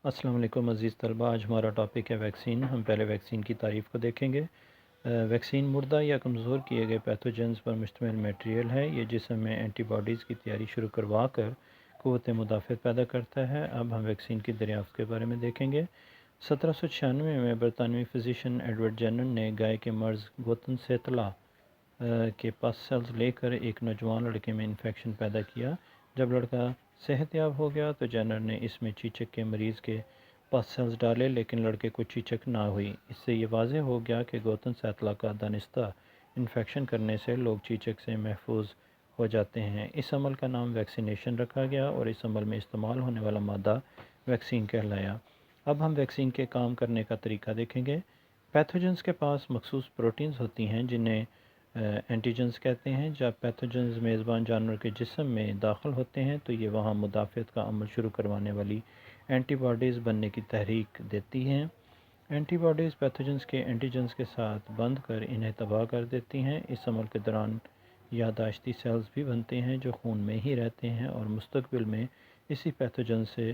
السلام علیکم عزیز طلبہ، آج ہمارا ٹاپک ہے ویکسین۔ ہم پہلے ویکسین کی تعریف کو دیکھیں گے۔ ویکسین مردہ یا کمزور کیے گئے پیتھوجنز پر مشتمل میٹیریل ہے۔ یہ جسم میں اینٹی باڈیز کی تیاری شروع کروا کر قوت مدافعت پیدا کرتا ہے۔ اب ہم ویکسین کی دریافت کے بارے میں دیکھیں گے۔ 1796 میں برطانوی فزیشین ایڈورڈ جینر نے گائے کے مرض گوتن سیتلا کے پس سیلز لے کر ایک نوجوان لڑکے میں انفیکشن پیدا کیا۔ جب لڑکا صحت یاب ہو گیا تو جینر نے اس میں چیچک کے مریض کے پس سیلز ڈالے، لیکن لڑکے کو چیچک نہ ہوئی۔ اس سے یہ واضح ہو گیا کہ گوتن سیتلا کا دانستہ انفیکشن کرنے سے لوگ چیچک سے محفوظ ہو جاتے ہیں۔ اس عمل کا نام ویکسینیشن رکھا گیا اور اس عمل میں استعمال ہونے والا مادہ ویکسین کہلایا۔ اب ہم ویکسین کے کام کرنے کا طریقہ دیکھیں گے۔ پیتھوجنز کے پاس مخصوص پروٹینز ہوتی ہیں جنہیں اینٹیجنز کہتے ہیں۔ جب پیتھوجنز میزبان جانور کے جسم میں داخل ہوتے ہیں تو یہ وہاں مدافعت کا عمل شروع کروانے والی اینٹی باڈیز بننے کی تحریک دیتی ہیں۔ اینٹی باڈیز پیتھوجنز کے اینٹیجنز کے ساتھ بندھ کر انہیں تباہ کر دیتی ہیں۔ اس عمل کے دوران یادداشتی سیلز بھی بنتے ہیں جو خون میں ہی رہتے ہیں اور مستقبل میں اسی پیتھوجن سے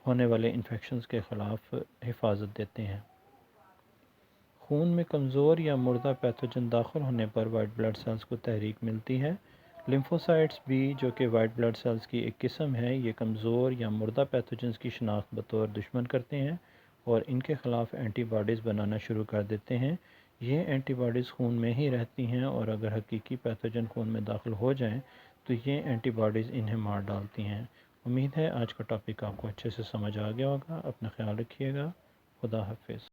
ہونے والے انفیکشنز کے خلاف حفاظت دیتے ہیں۔ خون میں کمزور یا مردہ پیتھوجن داخل ہونے پر وائٹ بلڈ سیلز کو تحریک ملتی ہے۔ لیمفوسائٹس بھی، جو کہ وائٹ بلڈ سیلز کی ایک قسم ہے، یہ کمزور یا مردہ پیتھوجنز کی شناخت بطور دشمن کرتے ہیں اور ان کے خلاف اینٹی باڈیز بنانا شروع کر دیتے ہیں۔ یہ اینٹی باڈیز خون میں ہی رہتی ہیں اور اگر حقیقی پیتھوجن خون میں داخل ہو جائیں تو یہ اینٹی باڈیز انہیں مار ڈالتی ہیں۔ امید ہے آج کا ٹاپک آپ کو اچھے سے سمجھ آ گیا ہوگا۔ اپنا خیال رکھیے گا۔ خدا حافظ۔